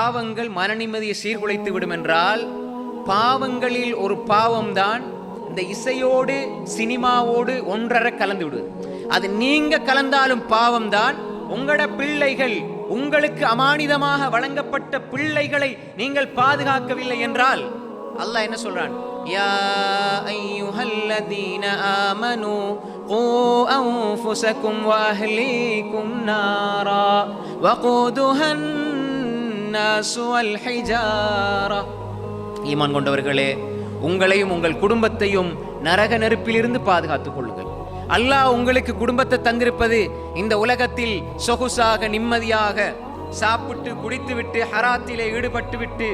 பாவங்கள் மன நிம்மதியை சீர்குலைத்து விடும் என்றால், பாவங்களில் ஒரு பாவம்தான் இந்த இசையோடு சினிமாவோடு ஒன்றரை கலந்து விடுவது. அது நீங்க கலந்தாலும் பாவம்தான். உங்களோட பிள்ளைகள், உங்களுக்கு அமானிதமாக வழங்கப்பட்ட பிள்ளைகளை நீங்கள் பாதுகாக்கவில்லை என்றால் அல்லாஹ் என்ன சொல்றான்? யா அய்யுஹல்லதீன ஆமனூ கூ அன்ஃபுஸகும் வ அஹ்லீகும் நாரா வகூதுஹன் நாஸு வல் ஹிஜாரா. ஈமான் கொண்டவர்களே, உங்களையும் உங்கள் குடும்பத்தையும் நரக நெருப்பிலிருந்து பாதுகாத்துக் கொள்ளுங்கள். அல்லாஹ் உங்களுக்கு குடும்பத்தை தந்திருப்பது இந்த உலகத்தில் சொகுசாக நிம்மதியாக சாப்பிட்டு குடித்துவிட்டு ஹராத்திலே ஈடுபட்டு விட்டு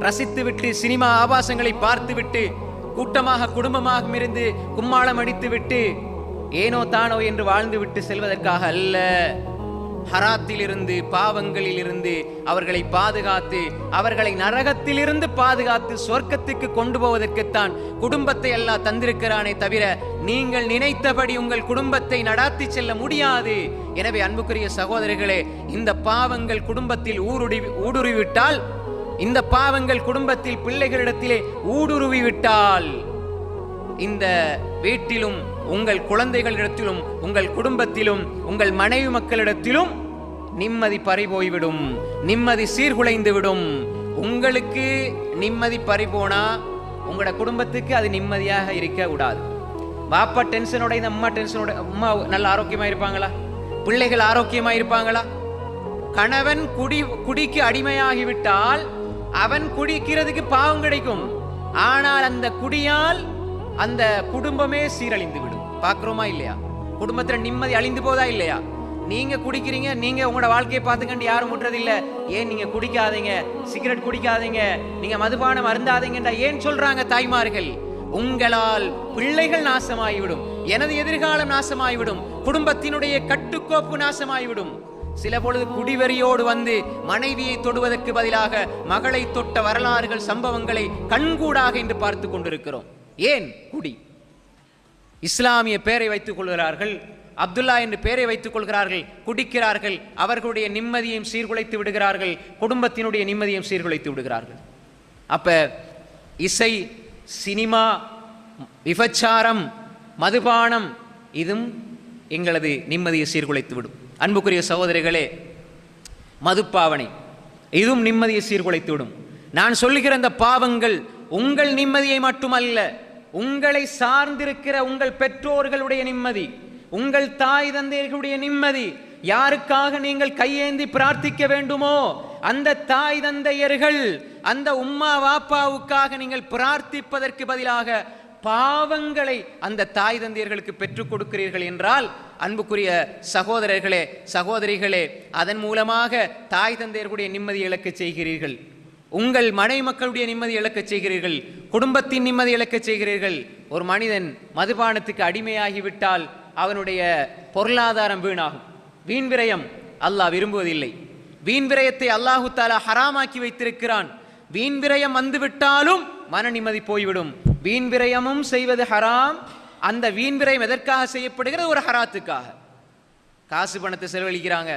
ரசித்துவிட்டு சினிமா ஆபாசங்களை பார்த்துவிட்டு கூட்டமாக குடும்பமாக இருந்து கும்மாளம் அடித்துவிட்டு ஏனோ தானோ என்று வாழ்ந்து விட்டு செல்வதற்காக அல்ல. ஹராத்திலிருந்து பாவங்களில் இருந்து அவர்களை பாதுகாத்து அவர்களை நரகத்திலிருந்து பாதுகாத்து சொர்க்கத்துக்கு கொண்டு போவதற்குத்தான் குடும்பத்தை எல்லாம் தந்திருக்கிறானே தவிர நீங்கள் நினைத்தபடி உங்கள் குடும்பத்தை நடாத்தி செல்ல முடியாது. எனவே அன்புக்குரிய சகோதரர்களே, இந்த பாவங்கள் குடும்பத்தில் ஊடுருவிவிட்டால், இந்த பாவங்கள் குடும்பத்தில் பிள்ளைகளிடத்திலே ஊடுருவிவிட்டால், இந்த வீட்டிலும் உங்கள் குழந்தைகளிடத்திலும் உங்கள் குடும்பத்திலும் உங்கள் மனைவி மக்களிடத்திலும் நிம்மதி பறிபோய்விடும், நிம்மதி சீர்குலைந்து விடும். உங்களுக்கு நிம்மதி பறிபோனா உங்களோட குடும்பத்துக்கு அது நிம்மதியாக இருக்க கூடாது. பாப்பா டென்ஷனோட இந்த அம்மா டென்ஷனோட, அம்மா நல்ல ஆரோக்கியமா இருப்பாங்களா? பிள்ளைகள் ஆரோக்கியமா இருப்பாங்களா? கணவன் குடிக்கு அடிமையாகிவிட்டால் அவன் குடிக்கிறதுக்கு பாவம் கிடைக்கும். ஆனால் அந்த குடியால் அந்த குடும்பமே சீரழிந்து விடும். பார்க்கிறோமா இல்லையா? குடும்பத்துல நிம்மதி அழிந்து போதா இல்லையா? நீங்க குடிக்கிறீங்க, நீங்க உங்களோட வாழ்க்கையை பார்த்துக்கண்டு யாரும் முட்டுறதில்ல. ஏன் நீங்க குடிக்காதீங்க, சிகரெட் குடிக்காதீங்க, நீங்க மதுபானம் அருந்தாதீங்கன்றா ஏன் சொல்றாங்க தாய்மார்கள்? உங்களால் பிள்ளைகள் நாசமாகிவிடும், எனது எதிர்காலம் நாசமாகிவிடும், குடும்பத்தினுடைய கட்டுக்கோப்பு நாசமாகிவிடும். சில பொழுது குடிவெறியோடு வந்து மனைவியை தொடுவதற்கு பதிலாக மகளை தொட்ட வரலாறுகள் சம்பவங்களை கண்கூடாக இன்று பார்த்து கொண்டிருக்கிறோம். ஏன்? குடி. இஸ்லாமிய பெயரை வைத்துக் கொள்கிறார்கள், அப்துல்லா என்று பெயரை வைத்துக் கொள்கிறார்கள், குடிக்கிறார்கள், அவர்களுடைய நிம்மதியையும் சீர்குலைத்து விடுகிறார்கள், குடும்பத்தினுடைய நிம்மதியையும் சீர்குலைத்து விடுகிறார்கள். அப்ப இசை, சினிமா, விபச்சாரம், மதுபானம் இதுவும் எங்களது நிம்மதியை சீர்குலைத்து விடும். அன்புக்குரிய சகோதரிகளே, மதுப்பாவனை இதுவும் நிம்மதியை சீர்குலைத்து விடும். நான் சொல்லுகிற இந்த பாவங்கள் உங்கள் நிம்மதியை மட்டுமல்ல, உங்களை சார்ந்திருக்கிற உங்கள் பெற்றோர்களுடைய நிம்மதி, உங்கள் தாய் தந்தையர்களுடைய நிம்மதி, யாருக்காக நீங்கள் கையேந்தி பிரார்த்திக்க வேண்டுமோ அந்த தாய் தந்தையர்கள், அந்த உம்மா வாப்பாவுக்காக நீங்கள் பிரார்த்திப்பதற்கு பதிலாக பாவங்களை அந்த தாய் தந்தையர்களுக்கு பெற்றுக் கொடுக்கிறீர்கள் என்றால், அன்புக்குரிய சகோதரர்களே சகோதரிகளே, அதன் மூலமாக தாய் தந்தையர்களுடைய நிம்மதி இழக்க செய்கிறீர்கள், உங்கள் மனை மக்களுடைய நிம்மதி இழக்க செய்கிறீர்கள், குடும்பத்தின் நிம்மதி இழக்க செய்கிறீர்கள். ஒரு மனிதன் மதுபானத்துக்கு அடிமையாகிவிட்டால் அவனுடைய பொருளாதாரம் வீணாகும். வீண் விரயம் அல்லாஹ் விரும்புவதில்லை. வீண் விரயத்தை அல்லாஹு தஆலா ஹராமாக்கி வைத்திருக்கிறான். வீண் விரயம் வந்துவிட்டாலும் மன நிம்மதி போய்விடும். வீண் விரயமும் செய்வது ஹராம். அந்த வீண் விரயம் எதற்காக செய்யப்படுகிறது? ஒரு ஹராத்துக்காக. காசு பணத்தை செலவழிக்கிறாங்க,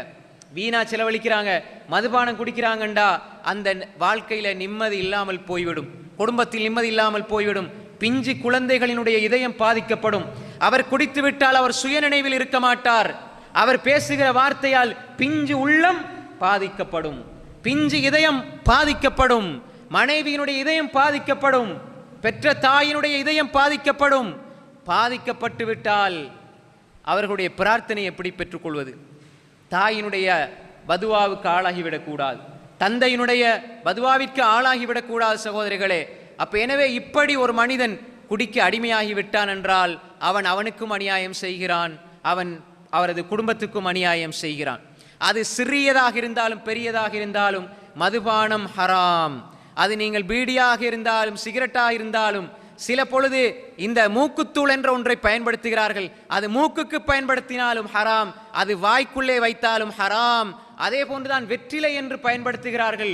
வீணா செலவழிக்கிறாங்க, மதுபானம் குடிக்கிறாங்கண்டா அந்த வாழ்க்கையில நிம்மதி இல்லாமல் போய்விடும், குடும்பத்தில் நிம்மதி இல்லாமல் போய்விடும். பிஞ்சு குழந்தைகளினுடைய இதயம் பாதிக்கப்படும். அவர் குடித்து விட்டால் அவர் சுயநினைவில் இருக்க மாட்டார். அவர் பேசுகிற வார்த்தையால் பிஞ்சு உள்ளம் பாதிக்கப்படும், பிஞ்சு இதயம் பாதிக்கப்படும், மனைவியினுடைய இதயம் பாதிக்கப்படும், பெற்ற தாயினுடைய இதயம் பாதிக்கப்படும். பாதிக்கப்பட்டு விட்டால் அவர்களுடைய பிரார்த்தனை எப்படி பெற்றுக்கொள்வது? தாயினுடைய பதுவாவுக்கு ஆளாகிவிடக்கூடாது, தந்தையினுடைய பதுவாவிற்கு ஆளாகிவிடக்கூடாது சகோதரிகளே. அப்ப எனவே இப்படி ஒரு மனிதன் குடிக்க அடிமையாகிவிட்டான் என்றால் அவன் அவனுக்கும் அநியாயம் செய்கிறான், அவன் அவரது குடும்பத்துக்கும் அநியாயம் செய்கிறான். அது சிறியதாக இருந்தாலும் பெரியதாக இருந்தாலும் மதுபானம் ஹராம். அது நீங்கள் பீடியாக இருந்தாலும் சிகரெட்டாக இருந்தாலும், சில பொழுது இந்த மூக்குத்தூள் என்ற ஒன்றை பயன்படுத்துகிறார்கள், அது மூக்குக்கு பயன்படுத்தினாலும் ஹராம், அது வாய்க்குள்ளே வைத்தாலும் ஹராம். அதே போன்றுதான் வெற்றிலை என்று பயன்படுத்துகிறார்கள்,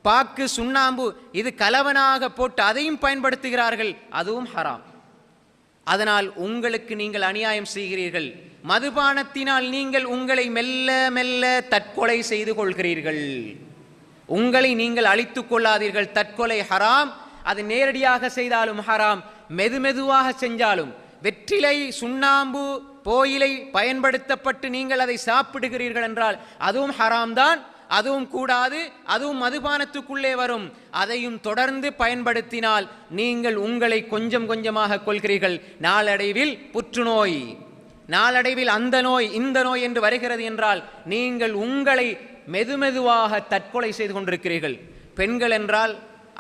பாக்கு சுண்ணாம்பு இது கலவனாக போட்டு அதையும் பயன்படுத்துகிறார்கள், அதுவும் ஹராம். அதனால் உங்களுக்கு நீங்கள் அநியாயம் செய்கிறீர்கள். மதுபானத்தினால் நீங்கள் உங்களை மெல்ல மெல்ல தற்கொலை செய்து கொள்கிறீர்கள். உங்களை நீங்கள் அழித்துக் கொள்ளாதீர்கள். தற்கொலை ஹராம். அது நேரடியாக செய்தாலும் ஹராம், மெதுமெதுவாக செஞ்சாலும். வெற்றிலை, சுண்ணாம்பு, போயிலை பயன்படுத்தப்பட்டு நீங்கள் அதை சாப்பிடுகிறீர்கள் என்றால் அதுவும் ஹராம் தான், அதுவும் கூடாது, அதுவும் மதுபானத்துக்குள்ளே வரும். அதையும் தொடர்ந்து பயன்படுத்தினால் நீங்கள் உங்களை கொஞ்சம் கொஞ்சமாக கொள்கிறீர்கள். நாளடைவில் புற்றுநோய், நாளடைவில் அந்த நோய் இந்த நோய் என்று வருகிறது என்றால் நீங்கள் உங்களை மெதுமெதுவாக தற்கொலை செய்து கொண்டிருக்கிறீர்கள். பெண்கள் என்றால்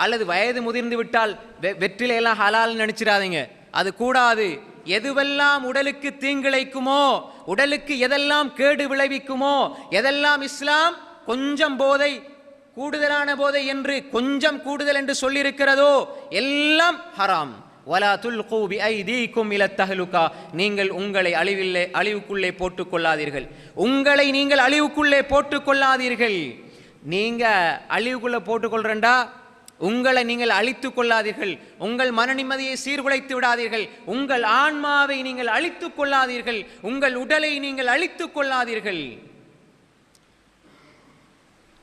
அல்லது வயது முதிர்ந்து விட்டால் வெற்றிலையெல்லாம் ஹலால் நினைச்சிடாதீங்க, அது கூடாது. எதுவெல்லாம் உடலுக்கு தீங்கிழைக்குமோ, உடலுக்கு எதெல்லாம் கேடு விளைவிக்குமோ, எதெல்லாம் இஸ்லாம் கொஞ்சம் போதை, கூடுதலான போதை என்று கொஞ்சம் கூடுதல் என்று சொல்லியிருக்கிறதோ எல்லாம் ஹராம். வலா துல்கு பிஐதீக்கும் இல தஹலுகா, நீங்கள் உங்களை அழிவுக்குள்ளே போட்டுக் கொள்ளாதீர்கள். உங்களை நீங்கள் அழிவுக்குள்ளே போட்டுக் கொள்ளாதீர்கள். நீங்க அழிவுக்குள்ளே போட்டுக்கொள்றண்டா உங்களை நீங்கள் அழித்துக் கொள்ளாதீர்கள். உங்கள் மன நிம்மதியை சீர்குலைத்து விடாதீர்கள். உங்கள் ஆன்மாவை நீங்கள் அழித்துக் கொள்ளாதீர்கள். உங்கள் உடலை நீங்கள் அழித்துக் கொள்ளாதீர்கள்.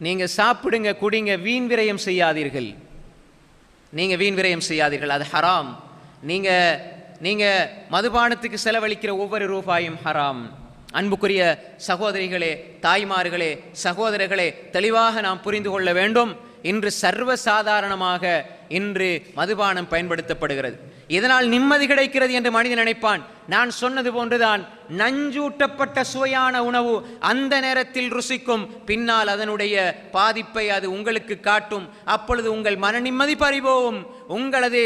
நீங்க சாப்பிடுங்க, குடிங்க, வீண் விரயம் செய்யாதீர்கள். நீங்க வீண் விரயம் செய்யாதீர்கள், அது ஹராம். நீங்க மதுபானத்துக்கு செலவழிக்கிற ஒவ்வொரு ரூபாயும் ஹராம். அன்புக்குரிய சகோதரிகளே, தாய்மார்களே, சகோதரர்களே, தெளிவாக நாம் புரிந்து கொள்ள வேண்டும். இன்று சர்வசாதாரணமாக இன்று மதுபானம் பயன்படுத்தப்படுகிறது. இதனால் நிம்மதி கிடைக்கிறது என்று மனிதன் நினைப்பான். நான் சொன்னது போன்றுதான், நஞ்சூட்டப்பட்ட சுவையான உணவு அந்த நேரத்தில் ருசிக்கும், பின்னால் அதனுடைய பாதிப்பை அது உங்களுக்கு காட்டும். அப்பொழுது உங்கள் மன நிம்மதி பறிபோகும். உங்களது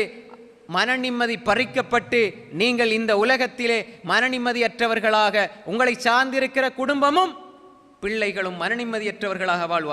மன நிம்மதி பறிக்கப்பட்டு நீங்கள் இந்த உலகத்திலே மன நிம்மதியற்றவர்களாக, உங்களை சார்ந்திருக்கிற குடும்பமும் பிள்ளைகளும் மன நிம்மதியற்றவர்களாக வாழ்வார்.